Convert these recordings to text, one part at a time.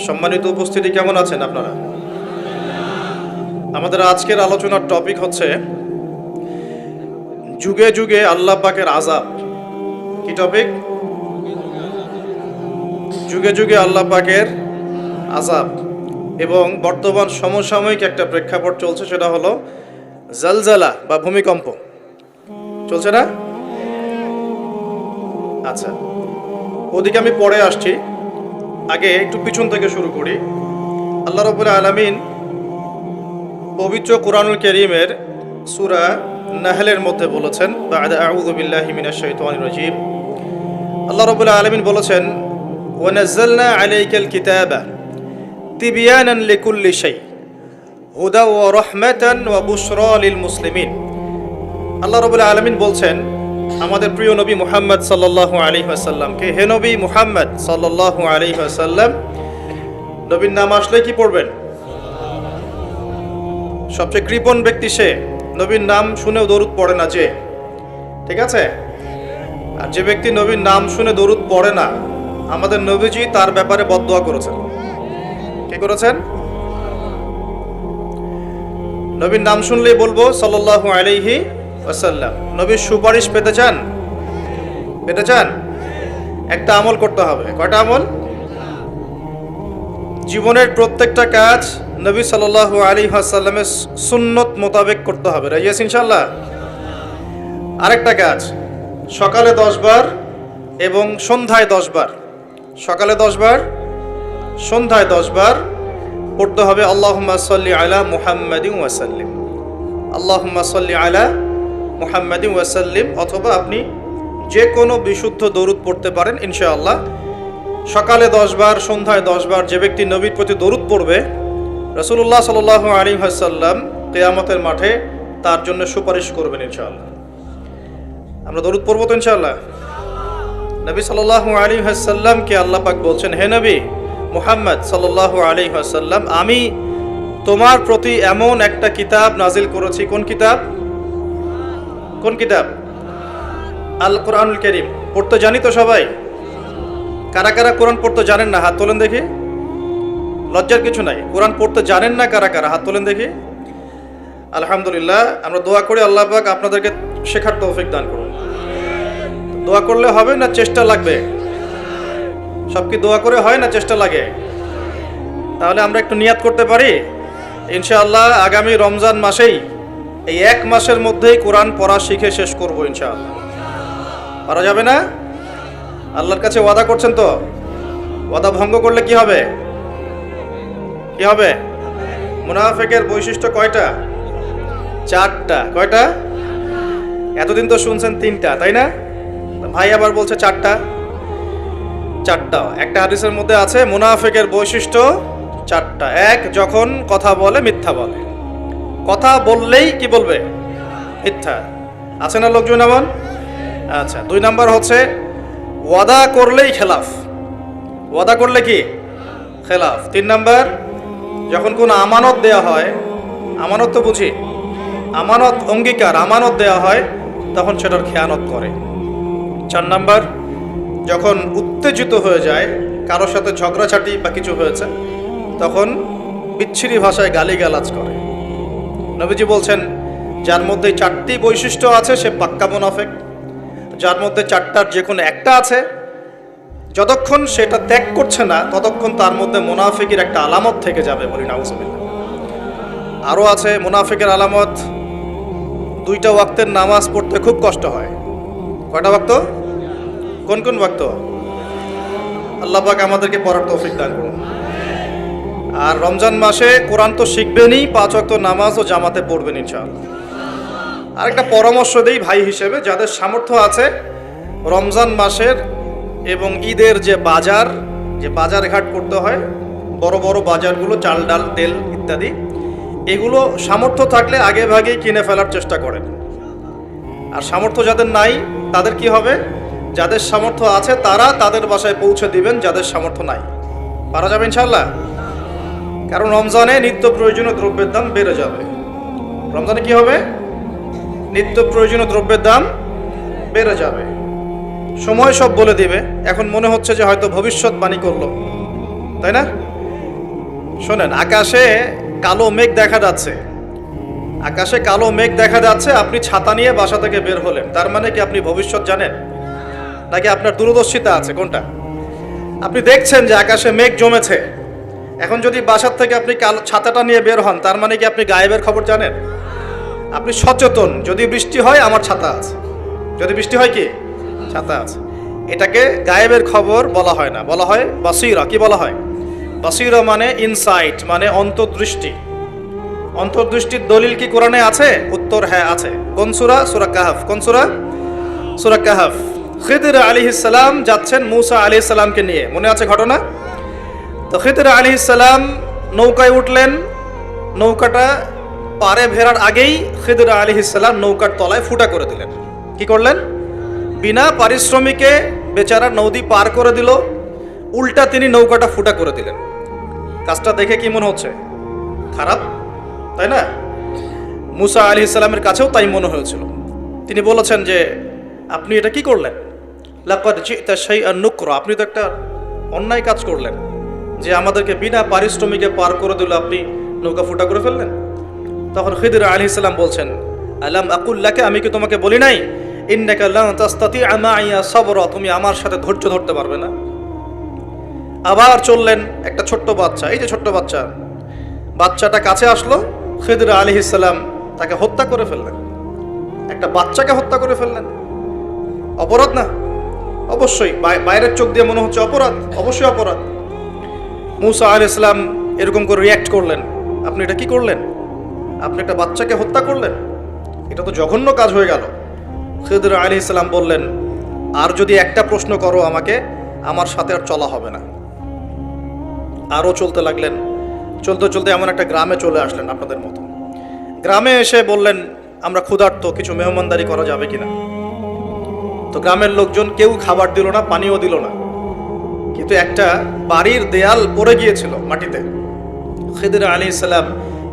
সম্মানিত উপস্থিতি, কেমন আছেন আপনারা? আমাদের আজকের আলোচনার টপিক হচ্ছে যুগে যুগে আল্লাহ পাকের আযাব। কি টপিক? যুগে যুগে আল্লাহ পাকের আযাব। এবং বর্তমান সমসাময়িক একটা প্রেক্ষাপট চলছে, সেটা হলো জালজালা বা ভূমিকম্প। চলছে না? আচ্ছা, ওদিকে আমি পরে আসছি, আগে একটু পিছন থেকে শুরু করি। আল্লাহ রাব্বুল আলামিন পবিত্র কুরআনুল কারীমের সূরা নাহলের মধ্যে বলেছেন, বা'দা আউযু বিল্লাহি মিনাশ শাইতানির রাজীম, আল্লাহ রাব্বুল আলামিন বলেছেন, ওয়া নাযালনা আলাইকাল কিতাবা তিবয়ানান লিকুল্লি শাই হুদা ওয়া রাহমাতান ওয়া বুশরা লিল মুসলিমিন। আল্লাহ রাব্বুল আলামিন বলছেন আমাদের প্রিয় নবী মুহাম্মদ সাল্লাল্লাহু আলাইহি ওয়াসাল্লামকে, হে নবী মুহাম্মদ সাল্লাল্লাহু আলাইহি ওয়াসাল্লাম, নবীর নাম আসলে কি পড়বেন? সবচেয়ে কৃপণ ব্যক্তি সে, নবীর নাম শুনেও দরুদ পড়ে না যে, ঠিক আছে? আর যে ব্যক্তি নবীর নাম শুনে দরুদ পড়ে না, আমাদের নবীজি তার ব্যাপারে বদদোয়া করেছেন। কি করেছেন? নবীর নাম শুনলেই বলবো সাল্লাল্লাহু আলাইহি ওয়াসাল্লাম। নবীর সুপারিশ পেতে চান? পেতে চান? একটা আমল করতে হবে। কয়টা আমল? জীবনের প্রত্যেকটা কাজ নবী সাল্লাল্লাহু আলাইহি ওয়াসাল্লামের সুন্নত মোতাবেক করতে হবে। রাজি আছেন ইনশাআল্লাহ? আরেকটা কাজ, সকালে 10 বার এবং সন্ধ্যায় 10 বার। সকালে 10 বার, সন্ধ্যায় 10 বার পড়তে হবে আল্লাহুম্মা সাল্লি আলা মুহাম্মাদিন ওয়া সাল্লিম, আল্লাহুম্মা সাল্লি আলা মুহাম্মাদিন ওয়া সাল্লিম। অথবা আপনি যে কোনো বিশুদ্ধ দরুদ পড়তে পারেন ইনশাআল্লাহ। সকালে 10 বার, সন্ধ্যায় 10 বার যে ব্যক্তি নবীর প্রতি দরুদ পড়বে, রাসূলুল্লাহ সাল্লাল্লাহু আলাইহি ওয়াসাল্লাম কিয়ামতের মাঠে তার জন্য সুপারিশ করবেন ইনশাআল্লাহ। আমরা দরুদ পড়ব তো ইনশাআল্লাহ। নবী সাল্লাল্লাহু আলাইহি ওয়াসাল্লামকে আল্লাহ পাক বলছেন, হে নবী মুহাম্মদ সাল্লাল্লাহু আলাইহি ওয়াসাল্লাম, আমি তোমার প্রতি এমন একটা কিতাব নাজিল করেছি। কোন কিতাব? কোন কিতাব? আল কোরআনুল কারীম। পড়তে জানি তো সবাই? কারা কারা কোরআন পড়তে জানেন না? হাত তোলেন দেখি। লজ্জার কিছু নাই। কোরআন পড়তে জানেন না কারা কারা? হাত তোলেন দেখি। আলহামদুলিল্লাহ। আমরা দোয়া করি আল্লাহ পাক আপনাদেরকে শেখার তৌফিক দান করুন। দোয়া করলে হবে না চেষ্টা লাগবে? সব কি দোয়া করে হয় না চেষ্টা লাগে? তাহলে আমরা একটু নিয়াত করতে পারি ইনশাআল্লাহ, আগামী রমজান মাসেই এই 1 মাসের মধ্যেই কোরআন পড়া শিখে শেষ করবো ইনশাআল্লাহ। পারা যাবে না? আল্লাহর কাছে ওয়াদা করছেন তো? ওয়াদা ভঙ্গ করলে কি হবে? কি হবে? মুনাফিকের বৈশিষ্ট্য কয়টা? 4টা। কয়টা? এতদিন তো শুনছেন 3টা, তাই না? ভাই আবার বলছে 4টা। 4টা। একটা হাদিসের মধ্যে আছে মুনাফিকের বৈশিষ্ট্য 4টা। 1, যখন কথা বলে মিথ্যা বলে। কথা বললেই কি বলবে? মিথ্যা। আছে না লোকজন এমন? আচ্ছা। 2 নাম্বার হচ্ছে ওয়াদা করলেই খেলাফ। ওয়াদা করলে কি? খেলাফ। 3 নাম্বার, যখন কোনো আমানত দেয়া হয়, আমানত তো বুঝি, আমানত অঙ্গীকার, আমানত দেয়া হয়, তখন সেটার খেয়ানত করে। 4 নাম্বার, যখন উত্তেজিত হয়ে যায়, কারোর সাথে ঝগড়াঝাটি বা কিছু হয়েছে, তখন বিচ্ছিরি ভাষায় গালিগালাজ করে। নবীজি বলছেন, যার মধ্যে 4টি বৈশিষ্ট্য আছে সে পাক্কা মুনাফিক। যার মধ্যে 4টার যে কোনো একটা আছে, যতক্ষণ সেটা ত্যাগ করছে না ততক্ষণ তার মধ্যে মুনাফিকের একটা আলামত থেকে যাবে। বলি নাউজুবিল্লাহ। আরও আছে মুনাফিকের আলামত, 2টা ওয়াক্তের নামাজ পড়তে খুব কষ্ট হয়। কয়টা ওয়াক্ত? কোন কোন ওয়াক্ত? আল্লাহ পাক আমাদেরকে পড়ার তৌফিক দান করুন। আর রমজান মাসে কোরআন তো শিখবেনই, 5 ওয়াক্ত নামাজও জামাতে পড়বেন ইনশাআল্লাহ। আরেকটা পরামর্শ দেই ভাই হিসেবে, যাদের সামর্থ্য আছে রমজান মাসের এবং ঈদের যে বাজার ঘাট করতে হয়, বড় বড় বাজারগুলো, চাল ডাল তেল ইত্যাদি, এগুলো সামর্থ্য থাকলে আগে ভাগেই কিনে ফেলার চেষ্টা করেন। আর সামর্থ্য যাদের নাই তাদের কি হবে? যাদের সামর্থ্য আছে তারা তাদের বাসায় পৌঁছে দিবেন, যাদের সামর্থ্য নাই। পারা যাবে ইনশাআল্লাহ? কারণ রমজানে নিত্য প্রয়োজনীয় দ্রব্যের দাম বেড়ে যাবে। রমজানে কি হবে? নিত্য প্রয়োজনীয় দ্রব্যের দাম বেড়ে যাবে। সময় সব বলে দিবে। এখন মনে হচ্ছে যে হয়তো ভবিষ্যৎবাণী করলো, তাই না? শোনেন, আকাশে কালো মেঘ দেখা যাচ্ছে, আকাশে কালো মেঘ দেখা যাচ্ছে, আপনি ছাতা নিয়ে বাসা থেকে বের হলেন, তার মানে কি আপনি ভবিষ্যৎ জানেন নাকি আপনার দূরদর্শিতা আছে? কোনটা? আপনি দেখছেন যে আকাশে মেঘ জমেছে, এখন যদি বাসার থেকে আপনি কালো ছাতাটা নিয়ে বের হন, তার মানে কি আপনি গায়েবের খবর জানেন? আপনি সচেতন, যদি বৃষ্টি হয় আমার ছাতা আছে, যদি বৃষ্টি হয় কি ছাতা আছে। এটাকে গায়েবের খবর বলা হয় না, বলা হয় বাসিরা। কি বলা হয়? বাসিরা মানে ইনসাইট, মানে অন্তর্দৃষ্টি। অন্তর্দৃষ্টির দলিল কি কোরআনে আছে? উত্তর হ্যাঁ আছে। কোন সূরা? সূরা কাহফ। কোন সূরা? সূরা কাহফ। খিদর আলাইহিস সালাম যাচ্ছেন মূসা আলাইহিস সালামকে নিয়ে, মনে আছে ঘটনা? তো খিদর আলাইহিস সালাম নৌকায় উঠলেন, নৌকাটা পারে ভেড়ার আগেই খিদর আলাইহিস সালাম নৌকার তলায় ফুটা করে দিলেন। কি করলেন? বিনা পারিশ্রমিকে বেচারা নদী পার করে দিল, উল্টা তিনি নৌকাটা ফুটা করে দিলেন। কাজটা দেখে কি মনে হচ্ছে? খারাপ, তাই না? মূসা আলাইহিস সালামের কাছেও তাই মনে হয়েছিল। তিনি বলেছেন যে আপনি এটা কি করলেন? লাকাদ জিতা শাইআন নুকরা, আপনি তো একটা অন্যায় কাজ করলেন, যে আমাদেরকে বিনা পারিশ্রমিকে পার করে দিল, আপনি নৌকা ফুটা করে ফেললেন। তখন খিদর আলাইহিস সালাম বলছেন, আলাম আকুল লাকা, আমি কি তোমাকে বলি নাই ইন্নাকা লান তাসতাতিআ মাইয়া সাবরা, তুমি আমার সাথে ধৈর্য ধরতে পারবে না? আবার চললেন, একটা ছোট্ট বাচ্চা, এই যে ছোট্ট বাচ্চা, বাচ্চাটা কাছে আসলো, খিদর আলাইহিস সালাম তাকে হত্যা করে ফেললেন। একটা বাচ্চাকে হত্যা করে ফেললেন, অপরাধ না? অবশ্যই, বাইরের চোখ দিয়ে মনে হচ্ছে অপরাধ, অবশ্যই অপরাধ। মূসা আলাইহিস সালাম এরকম করে রিয়্যাক্ট করলেন, আপনি এটা কি করলেন? আপনি একটা বাচ্চাকে হত্যা করলেন, এটা তো জঘন্য কাজ হয়ে গেল। খিদর আলাইহিস সালাম বললেন, আর যদি একটা প্রশ্ন করো আমাকে, আমার সাথে আর চলা হবে না। আরও চলতে লাগলেন, চলতে চলতে এমন একটা গ্রামে চলে আসলেন আপনাদের মতো। গ্রামে এসে বললেন, আমরা ক্ষুধার্ত, কিছু মেহমানদারি করা যাবে কিনা? তো গ্রামের লোকজন কেউ খাবার দিল না, পানিও দিল না, কিন্তু একটা বাড়ির দেয়াল পড়ে গিয়েছিল মাটিতে। খিদর আলাইহিস সালাম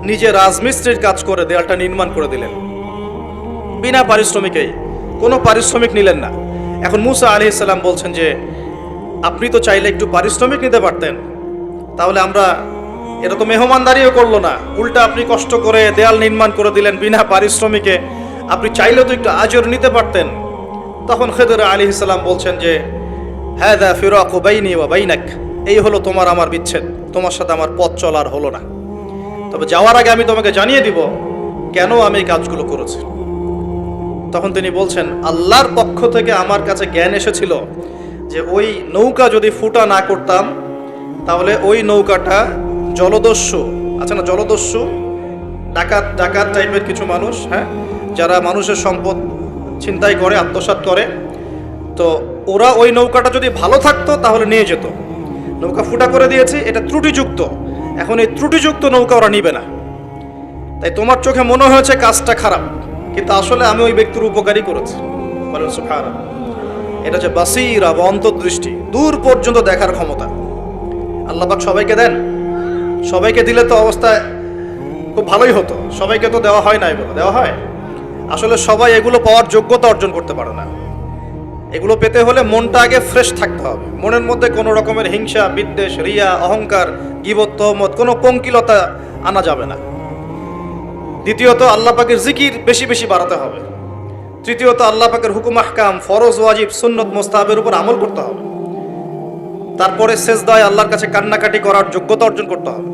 নিজে রাজমিস্ত্রির কাজ করে দেয়ালটা নির্মাণ করে দিলেন, বিনা পারিশ্রমিকেই, কোনো পারিশ্রমিক নিলেন না। এখন মূসা আলাইহিস সালাম বলছেন যে আপনি তো চাইলে একটু পারিশ্রমিক নিতে পারতেন, তাহলে আমরা, এটা তো মেহমানদারিও করলো না, উল্টা আপনি কষ্ট করে দেয়াল নির্মাণ করে দিলেন বিনা পারিশ্রমিকে, আপনি চাইলেও তো একটু আজর নিতে পারতেন। তখন খিদর আলাইহিস সালাম বলছেন যে হাযা ফিরাকু বাইনি ওয়া বাইনাক, এই হলো তোমার আমার বিচ্ছেদ, তোমার সাথে আমার পথ চলার হলো না। তবে যাওয়ার আগে আমি তোমাকে জানিয়ে দিব কেন আমি এই কাজগুলো করেছি। তখন তিনি বলছেন, আল্লাহর পক্ষ থেকে আমার কাছে জ্ঞান এসেছিল যে ওই নৌকা যদি ফুটা না করতাম, তাহলে ওই নৌকাটা জলদস্যু আছে না, জলদস্যু ডাকাত ডাকাত টাইপের কিছু মানুষ, হ্যাঁ, যারা মানুষের সম্পদ ছিনতাই করে, আত্মসাৎ করে, তো ওরা ওই নৌকাটা যদি ভালো থাকতো তাহলে নিয়ে যেত। নৌকা ফুটা করে দিয়েছি, এটা ত্রুটিযুক্ত, এখন এই ত্রুটিযুক্ত নৌকা ওরা নিবে না। তাই তোমার চোখে মনে হয়েছে কাজটা খারাপ, কিন্তু আসলে আমি ওই ব্যক্তির উপকারই করেছি। বলেন সুবহানাল্লাহ। এটা হচ্ছে বাসীরা বা অন্তর্দৃষ্টি, দূর পর্যন্ত দেখার ক্ষমতা। আল্লাহ পাক সবাইকে দেন, সবাইকে দিলে তো অবস্থা খুব ভালোই হতো, সবাইকে তো দেওয়া হয় না, এগুলো দেওয়া হয়। আসলে সবাই এগুলো পাওয়ার যোগ্যতা অর্জন করতে পারে না। এগুলো পেতে হলে মনটা আগে ফ্রেশ থাকতে হবে, মনের মধ্যে কোনো রকমের হিংসা, বিদ্বেষ, রিয়া, অহংকার, গীবত, তহমত, কোনো পঙ্কিলতা আনা যাবে না। দ্বিতীয়ত, আল্লাহ পাকের জিকির বেশি বেশি বাড়াতে হবে। তৃতীয়ত, আল্লাহ পাকের হুকুম আহকাম, ফরজ, ওয়াজিব, সুন্নত, মুস্তাহাবের উপর আমল করতে হবে। তারপরে সেজদায় আল্লাহর কাছে কান্নাকাটি করার যোগ্যতা অর্জন করতে হবে।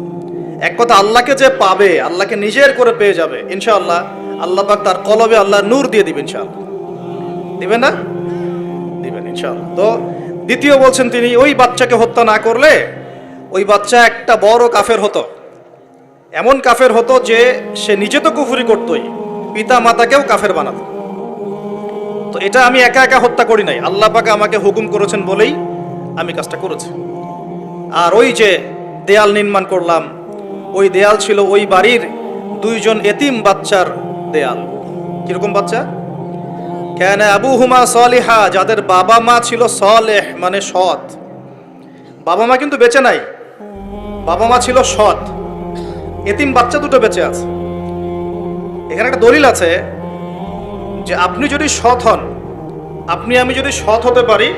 এক কথা, আল্লাহকে যে পাবে, আল্লাহকে নিজের করে পেয়ে যাবে ইনশাআল্লাহ, আল্লাহ পাক তার কলবে আল্লাহ নূর দিয়ে দিবেন ইনশাআল্লাহ। দিবেন না? দিবেন ইনশাআল্লাহ। তো দ্বিতীয় বলছেন তিনি, ওই বাচ্চাকে হত্যা না করলে ওই বাচ্চা একটা বড় কাফের হতো, এমন কাফের হতো যে সে নিজে তো কুফরি করতোই, পিতা মাতাকেও কাফের বানাতো। তো এটা আমি একা একা হত্যা করি নাই, আল্লাহ পাক আমাকে হুকুম করেছেন বলেই আমি কাজটা করেছি। আর ওই যে দেয়াল নির্মাণ করলাম, ওই দেয়াল ছিল ওই বাড়ির দুইজন এতিম বাচ্চার দেয়াল। কিরকম বাচ্চা? কানা আবুহুমা সালিহা, যাদের বাবা মা ছিল সালেহ মানে সৎ। বাবা মা কিন্তু বেঁচে নাই, বাবা মা ছিল সৎ, এতিম বাচ্চা দুটো বেঁচে আছে। এখানে একটা দলিল আছে যে আপনি যদি সৎ হন, আপনি আমি যদি সৎ হতে পারি,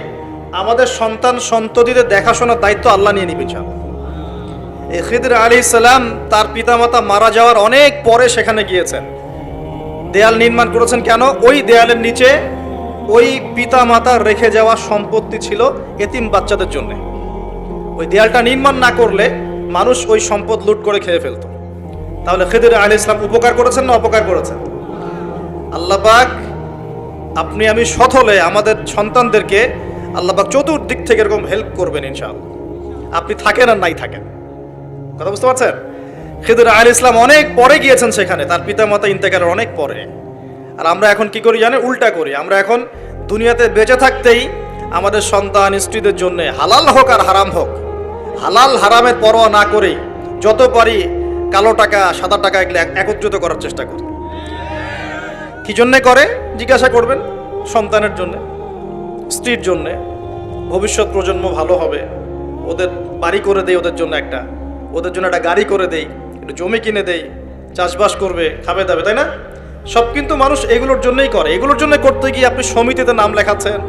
আমাদের সন্তান সন্ততিদের দেখাশোনার দায়িত্ব আল্লাহ নিয়ে নিবেন। এই খিদর আলাইহিস সালাম তার পিতামাতা মারা যাওয়ার অনেক পরে সেখানে গিয়েছেন। দেয়াল নির্মাণ করেছেন কেন? ওই দেয়ালের নিচে ওই পিতামাতার রেখে যাওয়া সম্পত্তি ছিল এতিম বাচ্চাদের জন্য। ওই দেয়ালটা নির্মাণ না করলে মানুষ ওই সম্পদ লুট করে খেয়ে ফেলতো। তাহলে খিদর আলাইহিস সালাম উপকার করেছেন না অপকার করেছেন? আল্লাহ পাক আপনি আমি সৎ হলে আমাদের সন্তানদেরকে আল্লাহ পাক চতুর্দিক থেকে এরকম হেল্প করবেন ইনশাআল্লাহ, আপনি থাকেন আর নাই থাকেন। কথা বুঝতে পারছেন? খিদর আলাইহিস সালাম অনেক পরে গিয়েছেন সেখানে, তার পিতামাতা ইন্তেকালের অনেক পরে। আর আমরা এখন কি করি জানেন? উল্টা করি। আমরা এখন দুনিয়াতে বেঁচে থাকতেই আমাদের সন্তান স্ত্রীদের জন্য হালাল হোক আর হারাম হোক, হালাল হারামের পরোয়া না করেই যত পারি কালো টাকা সাদা টাকা এগুলো একত্রিত করার চেষ্টা করি। কি জন্যে করে জিজ্ঞাসা করবেন? সন্তানের জন্যে, স্ত্রীর জন্যে, ভবিষ্যৎ প্রজন্ম ভালো হবে, ওদের বাড়ি করে দেই, ওদের জন্য একটা গাড়ি করে দেই, একটু জমি কিনে দেই, চাষবাস করবে, খাবে দাবে, তাই না? সব কিন্তু মানুষ এগুলোর জন্যই করে। এগুলোর জন্য করতে গিয়ে আপনি সমিতিতে নাম লেখাচ্ছেন,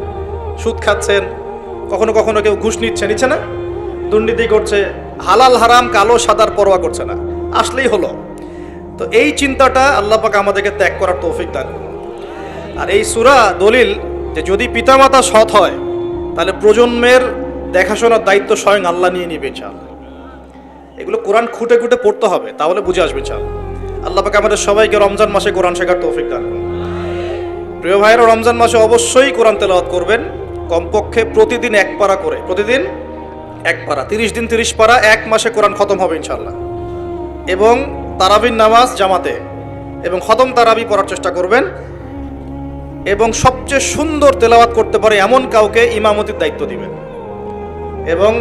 সুদ খাচ্ছেন, কখনো কখনো কেউ ঘুষ নিচ্ছে না, দুর্নীতি করছে, হালাল হারাম কালো সাদার পরোয়া করছে না, আসলেই হলো। তো এই চিন্তাটা আল্লাহ পাক আমাদেরকে ত্যাগ করার তৌফিক দান করুন। আর এই সূরা দলিল যে যদি পিতামাতা সৎ হয় তাহলে প্রজন্মের দেখাশোনার দায়িত্ব স্বয়ং আল্লাহ নিয়ে নিবে ইনশাআল্লাহ। এগুলো কোরআন খুঁটে খুঁটে পড়তে হবে, তাহলে বুঝে আসবে ইনশাআল্লাহ। আল্লাহ পাক আমাদের সবাইকে রমজান মাসে কোরআন শেখার তৌফিক দান করুন। প্রিয় ভাইয়েরা, রমজান মাসে অবশ্যই কোরআন তেলাওয়াত করবেন, কমপক্ষে প্রতিদিন এক পারা করে, প্রতিদিন এক পারা, 30 দিন 30 পারা, এক মাসে কোরআন খতম হবে ইনশাআল্লাহ। এবং তারাবির নামাজ জামাতে এবং খতম তারাবি পড়ার চেষ্টা করবেন, এবং সবচেয়ে সুন্দর তেলাওয়াত করতে পারে এমন কাউকে ইমামতির দায়িত্ব দিবেন। এবং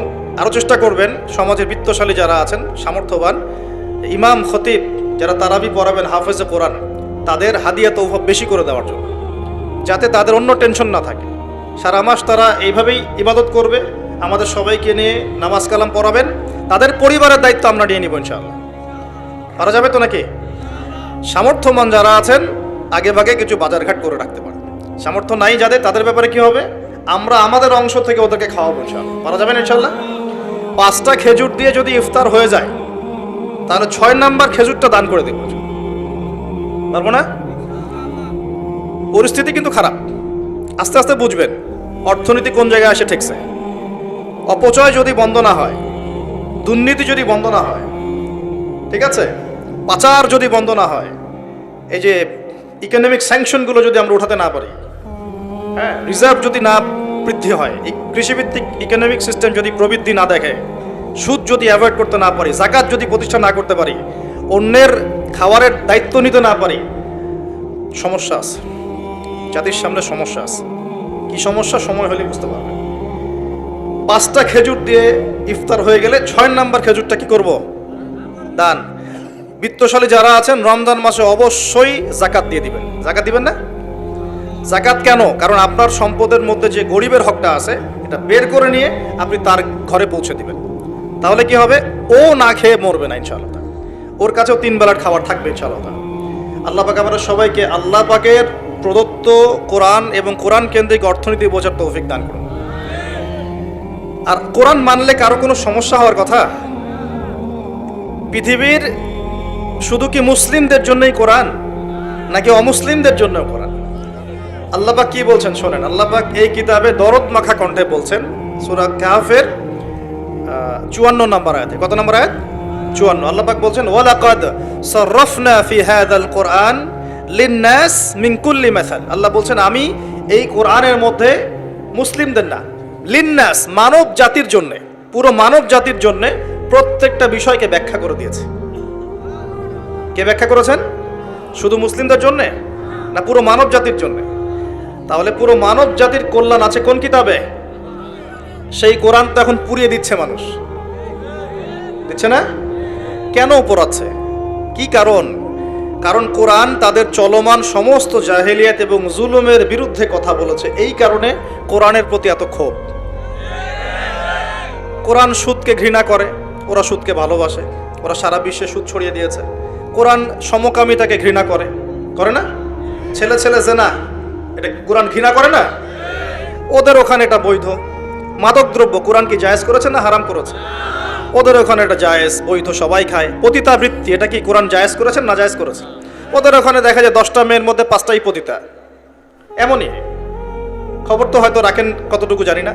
আরও চেষ্টা করবেন সমাজের বিত্তশালী যারা আছেন, সামর্থ্যবান ইমাম খতিব যারা তারাবি পড়াবেন, হাফেজে কোরআন, তাদের হাদিয়া তৌফা বেশি করে দেওয়ার জন্য, যাতে তাদের অন্য টেনশন না থাকে। সারা মাস তারা এইভাবেই ইবাদত করবে, আমাদের সবাইকে নিয়ে নামাজ কালাম পড়াবেন, তাদের পরিবারের দায়িত্ব আমরা নিয়ে নিব ইনশাআল্লাহ। পারা যাবে তো নাকি? সামর্থ্যবান যারা আছেন আগে ভাগে কিছু বাজারঘাট করে রাখতে পারেন, সামর্থ্য নাই যাদের, তাদের ব্যাপারে কি হবে? আমরা আমাদের অংশ থেকে ওদেরকে খাওয়াবো ইনশাআল্লাহ। পারা যাবে না ইনশাআল্লাহ? 5টা খেজুর দিয়ে যদি ইফতার হয়ে যায় তাহলে 6 নাম্বার খেজুরটা দান করে দেবো, পারবো না? পরিস্থিতি কিন্তু খারাপ, আস্তে আস্তে বুঝবেন অর্থনীতি কোন জায়গায় এসে ঠেকছে। অপচয় যদি বন্ধ না হয়, দুর্নীতি যদি বন্ধ না হয়, ঠিক আছে, পাচার যদি বন্ধ না হয়, এই যে ইকোনমিক স্যাংশনগুলো যদি আমরা উঠাতে না পারি, হ্যাঁ, রিজার্ভ যদি না বৃদ্ধি হয়, কৃষিভিত্তিক ইকোনমিক সিস্টেম যদি প্রবৃদ্ধি না দেখে, সুদ যদি অ্যাভয়েড করতে না পারি, জাকাত যদি প্রতিষ্ঠা না করতে পারি, অন্যের খাবারের দায়িত্ব নিতে না পারি, সমস্যা আছে, জাতির সামনে সমস্যা আছে। কি সমস্যা? সময় হলে বুঝতে পারবেন। 5টা খেজুর দিয়ে ইফতার হয়ে গেলে 6 নাম্বার খেজুরটা কি করব? দান। বিত্তশালী যারা আছেন রমজান মাসে অবশ্যই জাকাত দিয়ে দিবেন। জাকাত দিবেন না? জাকাত কেন? কারণ আপনার সম্পদের মধ্যে যে গরিবের হকটা আছে এটা বের করে নিয়ে আপনি তার ঘরে পৌঁছে দিবেন। তাহলে কি হবে? ও না খেয়ে মরবে না ইনশাআল্লাহ, ওর কাছেও 3 বেলার খাবার থাকবে ইনশাআল্লাহ। আল্লাহ পাক আমাদের সবাইকে আল্লাহ পাকের প্রদত্ত কোরআন এবং কোরআন কেন্দ্রিক অর্থনীতি বোঝার তৌফিক দান করুন। আর কোরআন মানলে কারো কোনো সমস্যা হওয়ার কথা? পৃথিবীর শুধু কি মুসলিমদের জন্যই কোরআন, নাকি অমুসলিমদের জন্য কোরআন? আল্লাহ পাক কি বলছেন শোনেন। আল্লাহ পাক এই কিতাবে দরদ মাখা কণ্ঠে বলছেন, সূরা কাহফের 54 নম্বর আয়াতে। কত নম্বর আয়াত? 54। আল্লাহ পাক বলছেন, ওয়ালাকাদ সাররাফনা ফি হাযাল কোরআন লিন-নাস মিন কুল্লি মাসাল। আল্লাহ বলছেন আমি এই কোরআনের মধ্যে মুসলিমদের না, লিন-নাস মানব জাতির জন্য, পুরো মানব জাতির জন্য প্রত্যেকটা বিষয়কে ব্যাখ্যা করে দিয়েছে। কে ব্যাখ্যা করেছেন? শুধু মুসলিমদের জন্য না পুরো মানব জাতির জন্য? তাহলে পুরো মানব জাতির কল্যাণ আছে কোন কিতাবে? সেই কোরআন তো এখন পুড়িয়ে দিচ্ছে মানুষ, দিচ্ছে না? কেন পোড়াচ্ছে? কি কারণ? কারণ কোরআন তাদের চলমান সমস্ত জাহেলিয়াত এবং জুলুমের বিরুদ্ধে কথা বলেছে। এই কারণে কোরআনের প্রতি এত ক্ষোভ। কোরআন সুদকে ঘৃণা করে, ওরা সুদকে ভালোবাসে, ওরা সারা বিশ্বে সুদ ছড়িয়ে দিয়েছে। কোরআন সমকামিতাকে ঘৃণা করে, করে না? ছেলে ছেলে জেনা, এটা কোরআন ঘৃণা করে না? ওদের ওখানে এটা বৈধ। মাদক দ্রব্য কোরআন কি জায়েজ করেছে না হারাম করেছে? ওদের ওখানে এটা জায়েজ, বৈধ, সবাই খায়। পতিতাবৃত্তি, এটা কি কোরআন জায়েজ করেছেন না জায়েজ করেছে? ওদের ওখানে দেখা যায় 10টা মেয়ের মধ্যে 5টাই পতিতা, এমনই। খবর তো হয়তো রাখেন কতটুকু জানি না।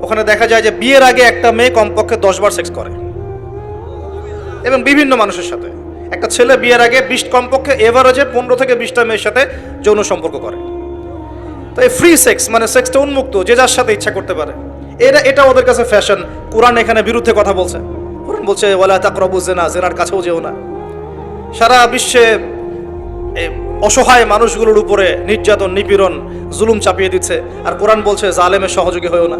ওখানে দেখা যায় যে বিয়ের আগে একটা মেয়ে কমপক্ষে 10 বার সেক্স করে, এবং বিভিন্ন মানুষের সাথে। একটা ছেলে বিয়ের আগে কমপক্ষে এভারেজে 15 থেকে 20টা মেয়ের সাথে যৌন সম্পর্ক করে। তাই ফ্রি সেক্স, মানে সেক্সটা উন্মুক্ত, যে যার সাথে ইচ্ছা করতে পারে। এটা ওদের কাছে ফ্যাশন। কোরআন এখানে বিরুদ্ধে কথা বলছে। কোরআন বলছে ওয়ালা তাকরাবু জিনা, জিনার কাছেও যেও না। সারা বিশ্বে অসহায় মানুষগুলোর উপরে নির্যাতন, নিপীড়ন, জুলুম চাপিয়ে দিচ্ছে, আর কোরআন বলছে জালেমের সহযোগী হয়েও না।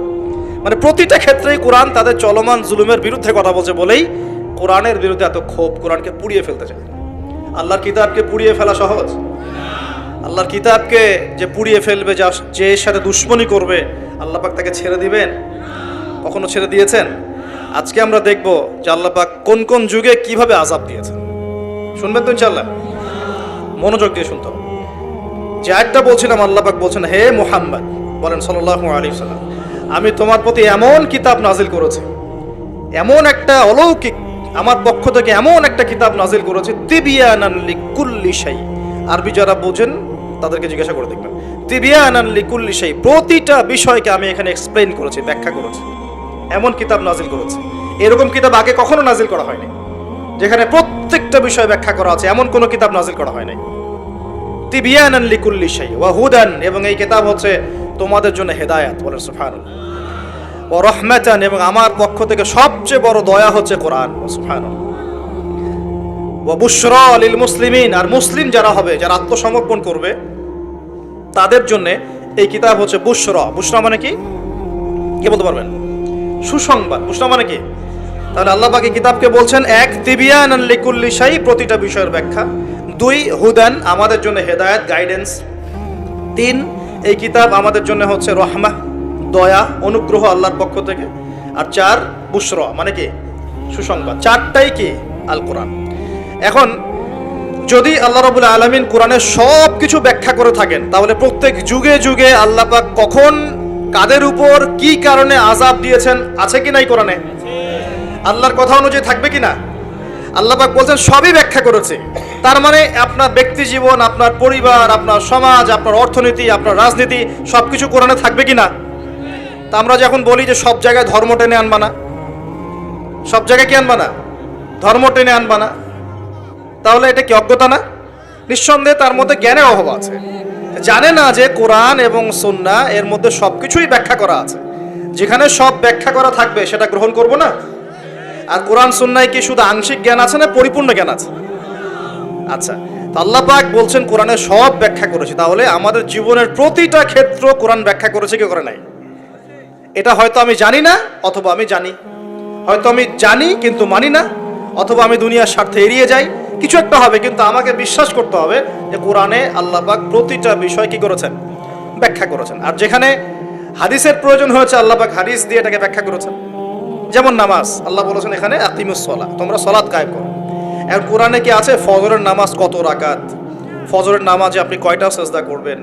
মানে প্রতিটা ক্ষেত্রেই কোরআন তাদের চলমান জুলুমের বিরুদ্ধে কথা বলছে বলেই কোরআনের বিরুদ্ধে এত ক্ষোভ। কোরআনকে পুড়িয়ে ফেলতে চায়। আল্লাহর কিতাবকে পুড়িয়ে ফেলা সহজ? আল্লাহর কিতাবকে যে পুড়িয়ে ফেলবে, যে এর সাথে দুশ্মনী করবে, আল্লাহ পাক তাকে ছেড়ে দিবেন? কখনো ছেড়ে দিয়েছেন? আজকে আমরা দেখব যে আল্লাহ পাক কোন কোন যুগে কিভাবে আযাব দিয়েছেন। শুনবেন তো ইনশাআল্লাহ? মনোযোগ দিয়ে শুনতে হবে। যে আয়াতটা বলছিলাম, আল্লাহ পাক বলছেন, হে মুহাম্মদ, বলেন সাল্লাল্লাহু আলাইহি ওয়াসাল্লাম, আমি তোমার প্রতি এমন কিতাব নাজিল করেছি, এমন একটা অলৌকিক, আমার পক্ষ থেকে এমন একটা কিতাব নাজিল করেছি, তিবিয়ানান লিকুল্লি শাই। আরবি যারা বোঝেন তাদেরকে জিজ্ঞাসা করে দেখবেন। তিবিয়ানান লিকুল্লি শাই, প্রতিটা বিষয়কে আমি এখানে এক্সপ্লেইন করেছি, ব্যাখ্যা করেছি। এমন কিতাব নাজিল করেছি, এরকম কিতাব আগে কখনো নাজিল করা হয়নি, যেখানে প্রত্যেকটা বিষয় ব্যাখ্যা করা আছে। এমন কোনো কিতাব নাজিল করা হয় নাই। তিবিয়ানান লিকুল্লি শাই ওয়া হুদান, এবং এই কিতাব হচ্ছে তোমাদের জন্য হেদায়েত। বলেন সুবহানাল্লাহ। ওয়া রাহমাতান, এবং আমার পক্ষ থেকে সবচেয়ে বড় দয়া হচ্ছে কোরআন। সুবহানাল্লাহ। ওয়া বুশরা লিল মুসলিমিন, আর মুসলিম যারা হবে, যারা আত্মসমর্পণ করবে, তাদের জন্য এই কিতাব হচ্ছে বুশরা। বুশরা মানে কি? কে বলতে পারবেন? সুসংবাদ। বুশরা মানে কি? তাহলে আল্লাহ পাক এই কিতাবকে বলছেন, 1 তিবিয়ানান লিকুল্লি শাই, প্রতিটা বিষয়ের ব্যাখ্যা। 2 হুদান, আমাদের জন্য হেদায়েত, গাইডেন্স। 3 এই কিতাব আমাদের জন্য হচ্ছে রহমা, দয়া, অনুগ্রহ আল্লাহর পক্ষ থেকে। আর 4 বুশরা মানে কি? সুসংবাদ। 4টাই কি? আল কোরআন। এখন যদি আল্লাহ রাব্বুল আলামিন কোরআনের সব কিছু ব্যাখ্যা করে থাকেন, তাহলে প্রত্যেক যুগে যুগে আল্লাহ পাক কখন, কাদের উপর, কি কারণে আযাব দিয়েছেন আছে কি নাই কোরআনে? আল্লাহর কথা অনুযায়ী থাকবে কি না? আল্লাহ পাক বলছেন সবই ব্যাখ্যা করেছে। তার মানে আপনার ব্যক্তি জীবন, আপনার পরিবার, আপনার সমাজ, আপনার অর্থনীতি, আপনার রাজনীতি, সবকিছু কোরআনে থাকবে কি না? তা আমরা যখন বলি যে সব জায়গায় ধর্ম টেনে আনবা না, সব জায়গায় কি আনবা না? ধর্ম টেনে আনবা না, তাহলে এটা কি অজ্ঞতা না? নিঃসন্দেহে তার মধ্যে জ্ঞানের অভাব আছে। জানে না যে কোরআন এবং সুন্নাহ এর মধ্যে সবকিছুই ব্যাখ্যা করা আছে। যেখানে সব ব্যাখ্যা করা থাকবে সেটা গ্রহণ করব না। আর কোরআন সুন্নায় কি শুধু আংশিক জ্ঞান আছে না পরিপূর্ণ জ্ঞান আছে? আচ্ছা, তো আল্লাহ পাক বলছেন কোরআনে সব ব্যাখ্যা করেছে, তাহলে আমাদের জীবনের প্রতিটা ক্ষেত্র কোরআন ব্যাখ্যা করেছে কি করে নাই? এটা হয়তো আমি জানি না, অথবা আমি জানি। হয়তো আমি জানি কিন্তু মানি না, অথবা আমি দুনিয়ার স্বার্থে এড়িয়ে যাই। কিছু একটা হবে, কিন্তু আমাকে বিশ্বাস করতে হবে যে কোরআনে আল্লাহ পাক প্রতিটা বিষয় কি করেছেন? ব্যাখ্যা করেছেন। আর যেখানে হাদিসের প্রয়োজন হয়েছে, আল্লাহ পাক হাদিস দিয়ে এটাকে ব্যাখ্যা করেছেন। যেমন নামাজ, আল্লাহ বলেছেন এখানে আকিমুস সালাহ, তোমরা সালাত কায়েম করো। এখন কোরআনে কি আছে ফজরের নামাজ কত রাকাত, ফজরের নামাজে আপনি কয়টা সেজদা করবেন,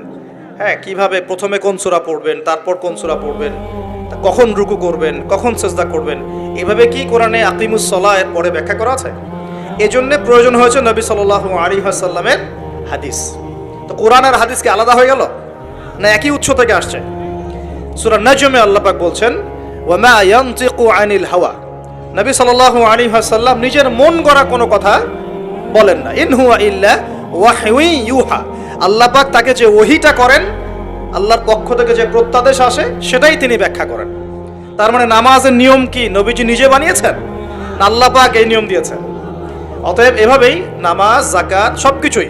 হ্যাঁ, কিভাবে প্রথমে কোন সূরা পড়বেন, তারপর কোন সূরা পড়বেন, কখন রুকু করবেন, কখন সেজদা করবেন, এভাবে কি কোরআনে আকিমুস সালাহ এর পরে ব্যাখ্যা করা আছে? এজন্য প্রয়োজন হয়েছে নবী সাল্লাল্লাহু আলাইহি ওয়াসাল্লামের হাদিস। তো কোরআন আর হাদিস কি আলাদা হয়ে গেল না একই উৎস থেকে আসছে? সূরা নাজমে আল্লাহ পাক বলছেন ওয়ামা ইয়ানতিকু আনিল হাওয়া, নবী সাল্লাল্লাহু আলাইহি ওয়াসাল্লাম নিজের মন গড়া কোনো কথা বলেন না। ইন হুয়া ইল্লা ওয়াহয়ু ইউহা, আল্লাহ পাক তাকে যে ওহীটা করেন, আল্লাহর পক্ষ থেকে যে প্রত্যাদেশ আসে, সেটাই তিনি ব্যাখ্যা করেন। তার মানে নামাজের নিয়ম কি নবীজি নিজে বানিয়েছেন না আল্লাহ পাক এই নিয়ম দিয়েছেন? অতএব এভাবেই নামাজ, যাকাত, সবকিছুই,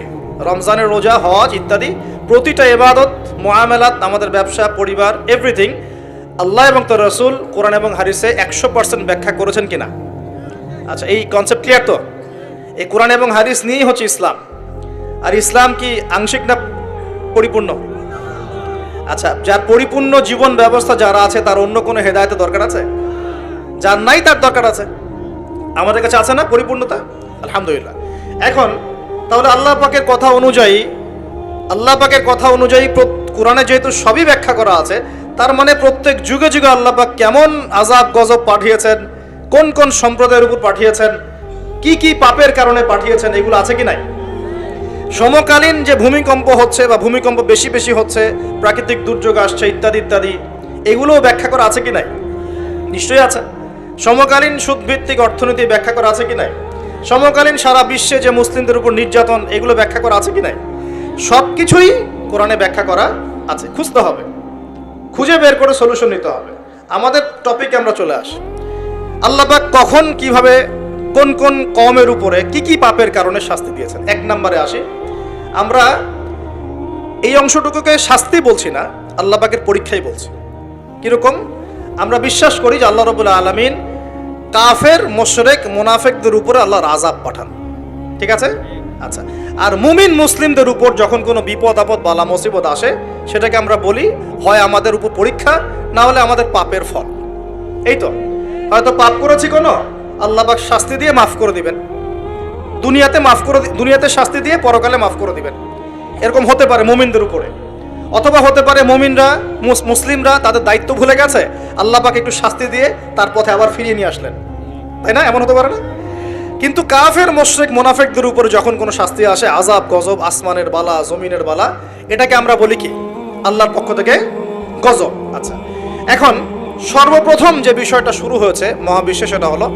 রমজানের রোজা, হজ ইত্যাদি প্রতিটা ইবাদত, মুআমালাত, আমাদের ব্যবসা, পরিবার, এভরিথিং আল্লাহ এবং তার রাসূল কোরআন এবং হাদিসে 100% ব্যাখ্যা করেছেন কিনা? আচ্ছা, এই কনসেপ্ট ক্লিয়ার তো? এই কোরআন এবং হাদিস নিয়েই হচ্ছে ইসলাম। আর ইসলাম কি আংশিক না পরিপূর্ণ? আচ্ছা, যার পরিপূর্ণ জীবন ব্যবস্থা যারা আছে, তার অন্য কোনো হেদায়েতের দরকার আছে? যার নাই তার দরকার আছে। আমাদের কাছে আছে না পরিপূর্ণতা? আলহামদুলিল্লাহ। এখন তাহলে আল্লাহ পাকের কথা অনুযায়ী কোরআনে যেহেতু সবই ব্যাখ্যা করা আছে, তার মানে প্রত্যেক যুগে যুগে আল্লাহ পাক কেমন আযাব গজব পাঠিয়েছেন, কোন কোন সম্প্রদায়ের উপর পাঠিয়েছেন, কি কি পাপের কারণে পাঠিয়েছেন, এগুলো আছে কি নাই? সমকালীন যে ভূমিকম্প হচ্ছে বা ভূমিকম্প বেশি বেশি হচ্ছে, প্রাকৃতিক দুর্যোগ আসছে ইত্যাদি ইত্যাদি, এগুলোও ব্যাখ্যা করা আছে কি নাই? নিশ্চয়ই আছে। সমকালীন সুদভিত্তিক অর্থনীতি ব্যাখ্যা করা আছে কি নাই? সমকালীন সারা বিশ্বে যে মুসলিমদের উপর নির্যাতন, এগুলো ব্যাখ্যা করা আছে কি নাই? সব কিছুই কোরআনে ব্যাখ্যা করা আছে। খুঁজতে হবে, খুঁজে বের করে সলিউশন নিতে হবে। আমাদের টপিকে আমরা চলে আসি। আল্লাহ পাক কখন, কিভাবে, কোন কোন কওমের উপরে কি কি পাপের কারণে শাস্তি দিয়েছেন। এক নম্বরে আসি। আমরা এই অংশটুকুকে শাস্তি বলছি না, আল্লাহ পাকের পরীক্ষাই বলছি। কিরকম? আমরা বিশ্বাস করি যে আল্লাহ রাব্বুল আলামিন কাফের, মুশরিক, মুনাফিকদের উপরে আল্লাহর আযাব পাঠান। ঠিক আছে? আচ্ছা, আর মুমিন মুসলিমদের উপর যখন কোনো বিপদ আপদ, বালা মুসিবত আসে, সেটাকে আমরা বলি হয় আমাদের উপর পরীক্ষা, না হলে আমাদের পাপের ফল। এই তো, হয়তো পাপ করেছি কোনো, আল্লাহ পাক শাস্তি দিয়ে মাফ করে দিবেন। দুনিয়াতে শাস্তি দিয়ে পরকালে মাফ করে দিবেন। এরকম হতে পারে মুমিনদের উপরে। অথবা হতে পারে মুসলিমরা তাদের দায়িত্ব ভুলে গেছে, আল্লাহ পাক একটু শাস্তি দিয়ে তার পথে আবার ফিরিয়ে নিয়ে আসলেন, তাই না? এমন হতে পারে না? কিন্তু কাফের, মুশরিক, মুনাফিকদের উপরে যখন কোনো শাস্তি আসে, আযাব, গজব, আসমানের বালা, জমিনের বালা, এটাকে আমরা বলি কি? আল্লাহর পক্ষ থেকে গজব। আচ্ছা, এখন সর্বপ্রথম যে বিষয়টা শুরু হয়েছে মহাবিশ্বে, সেটা হলো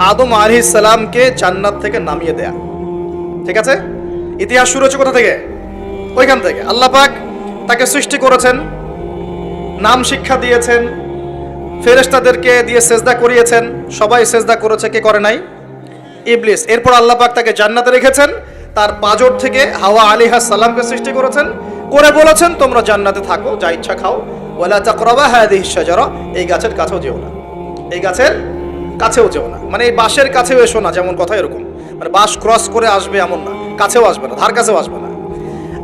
আদম আলাইহিস সালামকে জান্নাত থেকে নামিয়ে দেয়া। ঠিক আছে? ইতিহাস শুরু হচ্ছে কোথা থেকে? ওইখান থেকে। আল্লাহ পাক তাকে সৃষ্টি করেছেন, নাম শিক্ষা দিয়েছেন, ফেরেশতাদেরকে দিয়ে সেজদা করিয়েছেন। সবাই সেজদা করেছে, কে করে নাই? ইবলিস। এরপর আল্লাহ পাক তাকে জান্নাতে রেখেছেন, তার পাঁজর থেকে হাওয়া আলাইহিস সালামকে সৃষ্টি করেছেন, করে বলেছেন তোমরা জান্নাতে থাকো, যা ইচ্ছা খাও, ওয়ালা তাকরাবা হাযিহিশ শাজারা, এই গাছের কাছেও যেও না, এই গাছের কাছেও যেও না। মানে এই বাঁশের কাছেও এসো না, যেমন কথা এরকম, মানে বাঁশ ক্রস করে আসবে এমন না, কাছেও আসবে না, ধার কাছেও আসবে না।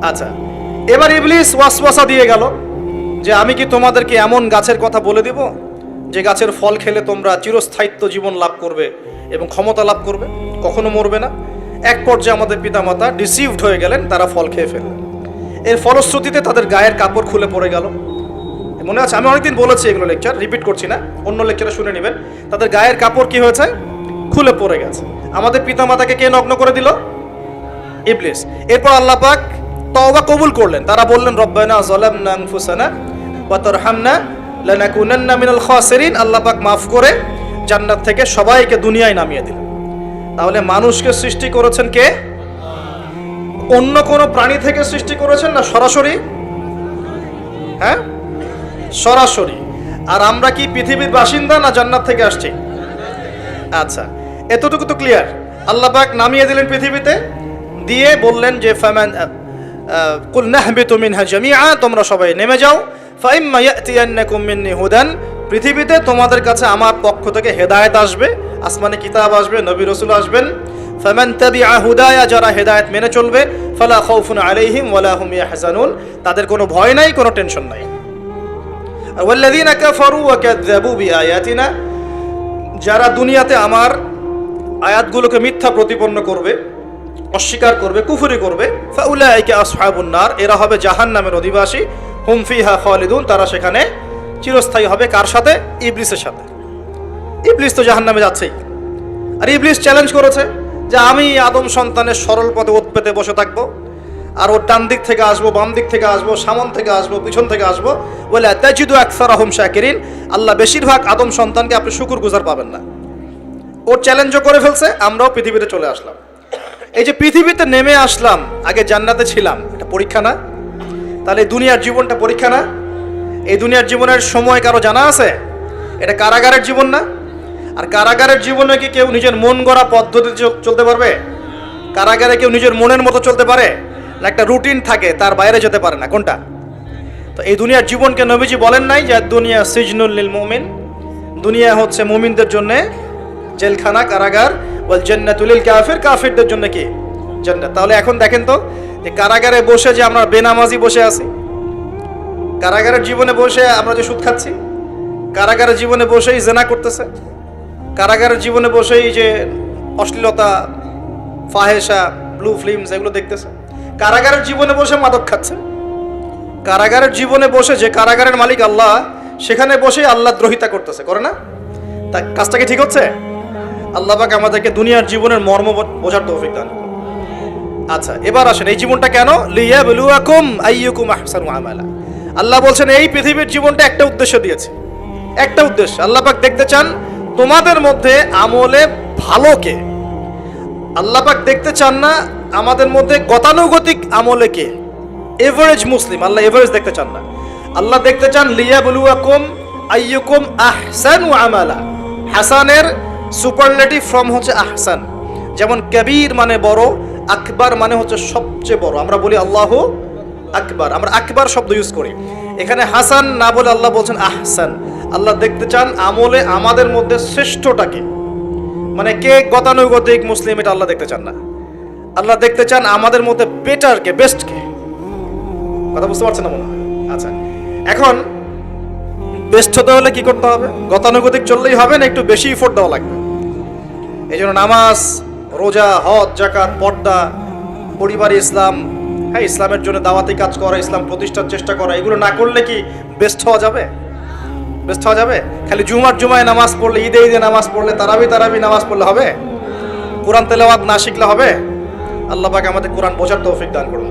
আচ্ছা, এবার ইবলিস ওয়াসওয়াসা দিয়ে গেল যে আমি কি তোমাদেরকে এমন গাছের কথা বলে দিব যে গাছের ফল খেলে তোমরা চিরস্থায়িত্ব জীবন লাভ করবে এবং ক্ষমতা লাভ করবে, কখনো মরবে না। এক পর্যায়ে আমাদের পিতামাতা ডিসিভড হয়ে গেলেন, তারা ফল খেয়ে ফেললেন। এর ফলশ্রুতিতে তাদের গায়ের কাপড় খুলে পড়ে গেল। মনে আছে, আমি অনেকদিন বলেছি এগুলো, লেকচার রিপিট করছি না, অন্য লেকচারে শুনে নেবেন। তাদের গায়ের কাপড় কি হয়েছে? খুলে পড়ে গেছে। আমাদের পিতামাতাকে কে নগ্ন করে দিল? ইবলিস। এরপর আল্লাহ পাক তওবা কবুল করলেন। তারা বললেন রব্বানা যালামনা আনফুসানা ওয়া তারহামনা লানাকুনান্না মিনাল খাসিরিন। আল্লাহ পাক মাফ করে জান্নাত থেকে সবাইকে দুনিয়ায় নামিয়ে দিলেন। তাহলে মানুষকে সৃষ্টি করেছেন কে? অন্য কোন প্রাণী থেকে সৃষ্টি করেছেন না সরাসরি? হ্যাঁ, সরাসরি। আর আমরা কি পৃথিবীর বাসিন্দা না জান্নাত থেকে আসছি? আচ্ছা, এতটুকু তো ক্লিয়ার। আল্লাহ পাক নামিয়ে দিলেন পৃথিবীতে, দিয়ে বললেন যে ফামান কুল নাহবিতু মিনহা জামিআ, তোমরা সবাই নেমে যাও। ফাইম্মা ইয়াতিয়ান্নাকুম মিন্নি হুদান, পৃথিবীতে তোমাদের কাছে আমার পক্ষ থেকে হেদায়েত আসবে, আসমানে কিতাব আসবে, নবী রাসূল আসবেন। ফামান তাবিআ হুদায়া, যারা হেদায়েত মেনে চলবে, ফালা খাউফুন আলাইহিম ওয়ালা হুম ইয়াহজানুন, তাদের কোনো ভয় নাই, কোনো টেনশন নাই। আর ওয়াল্লাযীনা কাফারু ওয়া কাযযাবু বিআয়াতিনা, যারা দুনিয়াতে আমার আয়াতগুলোকে মিথ্যা প্রতিপন্ন করবে, অস্বীকার করবে, কুফরি করবে, ফাউলাইকা আসহাবুন নার, এরা হবে জাহান্নামের অধিবাসী, হুম ফিহা খালিদুন, তারা সেখানে চিরস্থায়ী হবে। কার সাথে? ইবলিসের সাথে। ইবলিস তো জাহান্নামে যাচ্ছেই। আর ইবলিস চ্যালেঞ্জ করেছে যে আমি আদম সন্তানের সরল পথে ওত পেতে বসে থাকবো, আর ওর ডান দিক থেকে আসবো, বাম দিক থেকে আসবো, সামন থেকে আসবো, পিছন থেকে আসবো, ওয়ালা তাজিদু আকসারাহুম শাকিরিন, আল্লাহ বেশিরভাগ আদম সন্তানকে আপনি শুকরগুজার পাবেন না। ওর চ্যালেঞ্জও করে ফেলছে, আমরাও পৃথিবীতে চলে আসলাম। এই যে পৃথিবীতে নেমে আসলাম, আগে জান্নাতে ছিলাম, এটা পরীক্ষা না? তাহলে এই দুনিয়ার জীবনটা পরীক্ষা না? এই দুনিয়ার জীবনের সময় কারো জানা আছে? এটা কারাগারের জীবন না? আর কারাগারের জীবনে কি কেউ নিজের মন গড়া পদ্ধতিতে চলতে পারবে? কারাগারে কেউ নিজের মনের মতো চলতে পারে না? একটা রুটিন থাকে, তার বাইরে যেতে পারে না। কোনটা? তো এই দুনিয়ার জীবনকে নবীজি বলেন নাই যে দুনিয়া সিজনুল লিল মুমিন, দুনিয়া হচ্ছে মুমিনদের জন্য জেলখানা, কারাগার, ওয়াল জান্নাতুল লিল কাফির, কাফিরদের জন্য কি? জান্নাত। তাহলে এখন দেখেন তো, যে কারাগারে বসে যে আমরা বেনামাজি বসে আছি, কারাগারের জীবনে বসে আমরা যে সুদ খাচ্ছি, কারাগারের জীবনে বসেই জেনা করতেছে, কারাগারের জীবনে বসেই যে অশ্লীলতা, ফাহেসা, ব্লু ফিল্মস এগুলো দেখতেছে, কারাগারের জীবনে বসে মাদক খাচ্ছে, কারাগারের জীবনে বসে, যে কারাগারের মালিক আল্লাহ, সেখানে বসেই আল্লাহ দ্রোহিতা করতেছে, করে না? তা কাজটা কি ঠিক হচ্ছে? আল্লাহ পাক আমাদেরকে দুনিয়ার জীবনের মর্ম বোঝার তৌফিক দান করুন। আচ্ছা, এবার আসেন এই জীবনটা কেন? লিয়াবলুয়াকুম আইয়ুকুম আহসানু আমালা। আল্লাহ বলছেন এই পৃথিবীর জীবনটা একটা উদ্দেশ্য দিয়েছে, একটা উদ্দেশ্য। আল্লাহ পাক দেখতে চান তোমাদের মধ্যে আমলে ভালো কে। আল্লাহ পাক দেখতে চান না আমাদের মধ্যে গতানুগতিক আমলে কে, এভারেজ মুসলিম। আল্লাহ এভারেজ দেখতে চান না, আল্লাহ দেখতে চান লিয়াবলুয়াকুম আইয়ুকুম আহসানু আমালা। হাসানের সুপারলেটিভ ফর্ম হচ্ছে আহসান। যেমন কবির মানে বড়, আকবার মানে হচ্ছে সবচেয়ে বড়। আমরা বলি আল্লাহু আকবার, আমরা আকবার শব্দ ইউজ করি। এখানে হাসান না বলে আল্লাহ বলছেন আহসান। আল্লাহ দেখতে চান আমলে আমাদের মধ্যে শ্রেষ্ঠটাকে, মানে কে গতানুগতিক মুসলিম, এটা আল্লাহ দেখতে চান না। আল্লাহ দেখতে চান আমাদের মধ্যে বেটার কে, বেস্ট কে। কথা বুঝতে পারছেন না মনে হয়? আচ্ছা, এখন বেস্ট হতে হলে কি করতে হবে? গতানুগতিক চললেই হবে না, একটু বেশি এফোর্ট দেওয়া লাগবে। এই জন্য নামাজ, রোজা, হজ, জাকাত, পর্দা, পরিবার ইসলাম, হ্যাঁ, ইসলামের জন্য দাওয়াতি কাজ করা, ইসলাম প্রতিষ্ঠার চেষ্টা করা, এগুলো না করলে কি বেস্ট হওয়া যাবে? বেস্ট হওয়া যাবে? খালি জুমায় নামাজ পড়লে, ঈদে নামাজ পড়লে, তারাবি নামাজ পড়লে হবে? কোরআন তেলাওয়াত না শিখলে হবে? আল্লাহ পাক আমাদের কোরআন বোঝার তৌফিক দান করুন।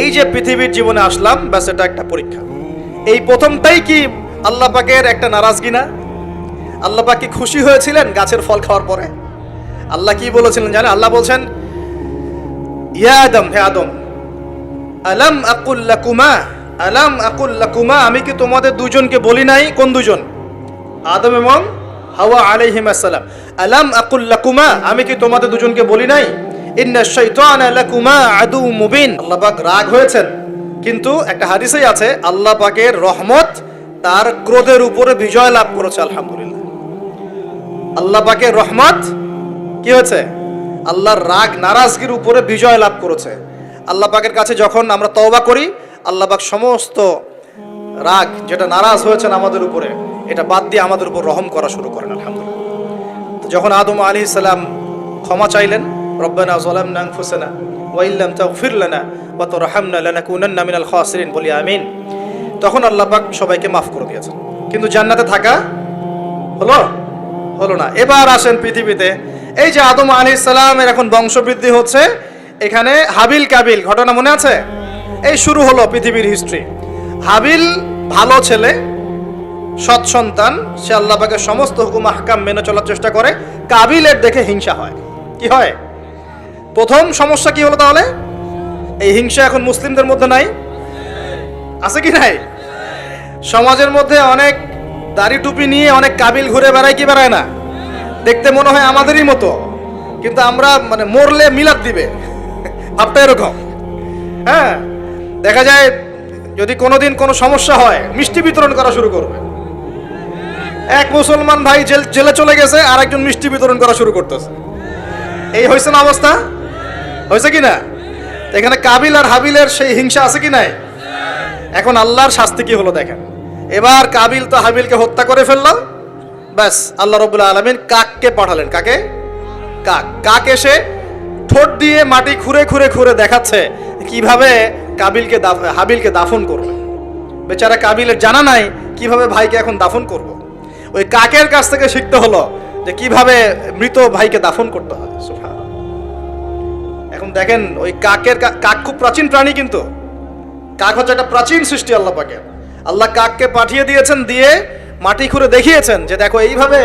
এই যে পৃথিবীর জীবনে আসলাম, ব্যাস এটা একটা পরীক্ষা। এই প্রথমটাই কি আল্লাহ পাকের একটা নারাজগি না? আল্লাহ পাক কি খুশি হয়েছিলেন গাছের ফল খাওয়ার পরে? আল্লাহ কি বলেছিলেন জানেন? আল্লাহ বলছেন, ইয়া আদম, হে আদম, আলাম আকুল লাকুমা, আমি কি তোমাদের দুজনকে বলি নাই? কোন দুজন? আদম এবং হাওয়া আলাইহিমুস সালাম। আলাম আকুল লাকুমা, আমি কি তোমাদের দুজনকে বলি নাই? ইন্নাশ শাইতানা লাকুমা আদুউম মুবিন। আল্লাহ পাক রাগ হয়েছেন, কিন্তু একটা হাদিসেই আছে আল্লাহ পাকের রহমত তার ক্রোধের উপরে বিজয় লাভ করেছে। আলহামদুলিল্লাহ, আল্লাহ পাকের রহমত কি হয়েছে? আল্লাহর রাগ নারাজগির উপরে বিজয় লাভ করেছে। আল্লাহ পাকের কাছে যখন আমরা তওবা করি, আল্লাহ পাক সমস্ত রাগ যেটা নারাজ হয়েছেন আমাদের উপরে, এটা বাদ দিয়ে আমাদের উপর রহম করা শুরু করেন। আলহামদুলিল্লাহ, যখন আদম আলাইহিস সালাম ক্ষমা চাইলেন, রব্বানা যালামনা আনফুসানা ওয়া ইল্লাম তাগফির লানা ওয়া তারহামনা লানাকুনান্না মিনাল খাসিরিন, বলি আমিন, তখন আল্লাহ পাক সবাইকে মাফ করে দিয়েছেন। কিন্তু জান্নাতে থাকা হলো না। এবার আসেন পৃথিবীতে, এই যে আদম আলাইহিস সালামের এখন বংশবৃদ্ধি হচ্ছে, এখানে হাবিল কাবিল ঘটনা মনে আছে? এই শুরু হলো পৃথিবীর হিস্ট্রি। হাবিল ভালো ছেলে, সৎ সন্তান, সে আল্লাহ পাকের সমস্ত হুকুম আহকাম মেনে চলার চেষ্টা করে। কাবিলের দেখে হিংসা হয়। কি হয়? প্রথম সমস্যা কি হলো তাহলে? এই হিংসা এখন মুসলিমদের মধ্যে নাই? আছে কি নাই? সমাজের মধ্যে অনেক দাড়ি টুপি নিয়ে অনেক কাবিল ঘুরে বেড়ায়, কি বেড়ায় না? দেখতে মনে হয় আমাদেরই মতো, কিন্তু আমরা মানে মরলে মিলাদ দিবে, ভাবটা এরকম। হ্যাঁ, দেখা যায় যদি কোনোদিন কোনো সমস্যা হয়, মিষ্টি বিতরণ করা শুরু করবে। এক মুসলমান ভাই জেলে চলে গেছে, আর একজন মিষ্টি বিতরণ করা শুরু করতেছে। এই হয়েছে না অবস্থা? হয়েছে কি না? এখানে কাবিল আর হাবিলের সেই হিংসা আছে কি নাই? এখন আল্লাহর শাস্তি কি হলো দেখেন। এবার কাবিল তো হাবিলকে হত্যা করে ফেললো, ব্যাস আল্লাহ রাব্বুল আলামিন কাককে পাঠালেন। কাকে? কাক এসে ঠোঁট দিয়ে মাটি খুঁড়ে খুঁড়ে খুঁড়ে দেখাচ্ছে কিভাবে হাবিলকে দাফন করবে। বেচারা কাবিলের জানা নাই কিভাবে ভাইকে এখন দাফন করব। ওই কাকের কাছ থেকে শিখতে হলো যে কিভাবে মৃত ভাইকে দাফন করতে হয়। সুবহানাল্লাহ। এখন দেখেন ওই কাক খুব প্রাচীন প্রাণী, কিন্তু কাক হচ্ছে একটা প্রাচীন সৃষ্টি আল্লাহ পাকের। আল্লাহ কাককে পাঠিয়ে দিয়েছেন, দিয়ে মাটি খুঁড়ে দেখিয়েছেন যে দেখো এইভাবে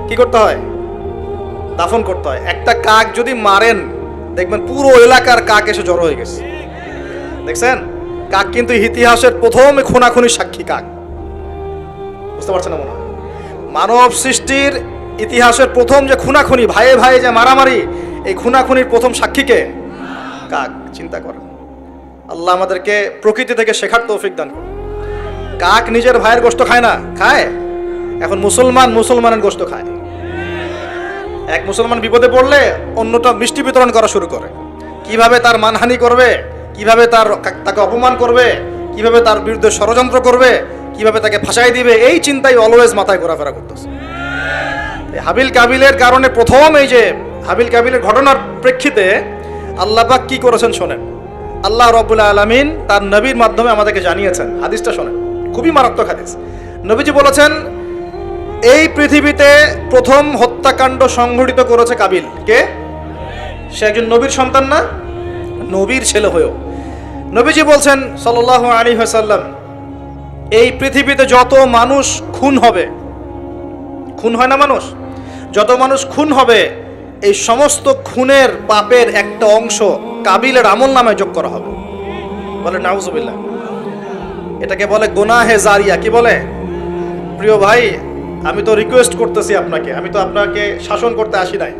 কি করতে হয়, দাফন করতে হয়। একটা কাক যদি মারেন, দেখবেন পুরো এলাকার কাক এসে জড়ো হয়ে গেছে। দেখছেন? কাক কিন্তু ইতিহাসের প্রথম খুনাখুনির সাক্ষী। কাক, বুঝতে পারছেন না মনে হয়? মানব সৃষ্টির ইতিহাসের প্রথম যে খুনাখুনি, ভাইয়ে ভাইয়ে যে মারামারি, এই খুনাখুনির প্রথম সাক্ষীকে কাক। চিন্তা করেন, আল্লাহ আমাদেরকে প্রকৃতি থেকে শেখার তৌফিক দান করুন। কাক নিজের ভাইয়ের গোশত খায় না? খায়। এখন মুসলমানের গোশত খায়। এক মুসলমান বিপদে পড়লে অন্যটা মিষ্টি বিতরণ করা শুরু করে। কিভাবে তার মানহানি করবে, কিভাবে তাকে অপমান করবে, কিভাবে তার বিরুদ্ধে ষড়যন্ত্র করবে, কিভাবে তাকে ফাঁসাই দিবে, এই চিন্তাই অলওয়েজ মাথায় ঘোরাফেরা করতেছে। হাবিল কাবিলের কারণে প্রথম এই যে হাবিল কাবিলের ঘটনার প্রেক্ষিতে আল্লাহ পাক কি করেছেন শোনেন। আল্লাহ রাব্বুল আলামিন তার নবীর মাধ্যমে আমাদেরকে জানিয়েছেন। হাদিসটা শোনেন, খুবই মারাত্মক হাদিস। নবীজি বলেছেন, এই পৃথিবীতে প্রথম হত্যা হত্যাকাণ্ড সংঘটিত করেছে কাবিল। কে? সে একজন নবীর সন্তান না? নবীর ছেলে হয়েও নবীজি বলছেন সাল্লাল্লাহু আলাইহি ওয়াসাল্লাম, এই পৃথিবীতে যত মানুষ খুন হবে, খুন হয় না মানুষ, যত মানুষ খুন হবে, এই সমস্ত খুনের পাপের একটা অংশ কাবিলের আমল নামায় যোগ করা হবে। বলে নাউজুবিল্লাহ। এটাকে বলে গুনাহে জারিয়া। কি বলে? প্রিয় ভাই, আমি তো রিকোয়েস্ট করতেছি আপনাকে, আমি তো আপনাকে শাসন করতে আসি নাই,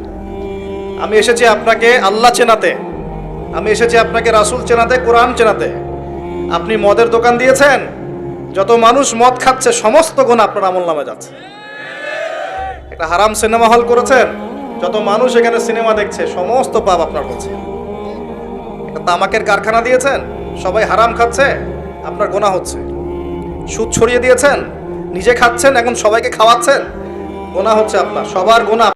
আমি এসেছি আপনাকে আল্লাহ চেনাতে, আমি এসেছি আপনাকে রাসূল চেনাতে, কোরআন চেনাতে। আপনি মদের দোকান দিয়েছেন, যত মানুষ মদ খাচ্ছে সমস্ত গুনাহ আপনার আমল নামে যাচ্ছে। একটা হারাম সিনেমা হল করেছেন, যত মানুষ এখানে সিনেমা দেখছে সমস্ত পাপ আপনার হচ্ছে। একটা তামাকের কারখানা দিয়েছেন, সবাই হারাম খাচ্ছে, আপনার গুনাহ হচ্ছে। সুদ ছড়িয়ে দিয়েছেন, নিজে খাচ্ছেন, এখন সবাইকে খাওয়াচ্ছেন, গুনাহ হচ্ছে আপনার, সবার গুনাহ।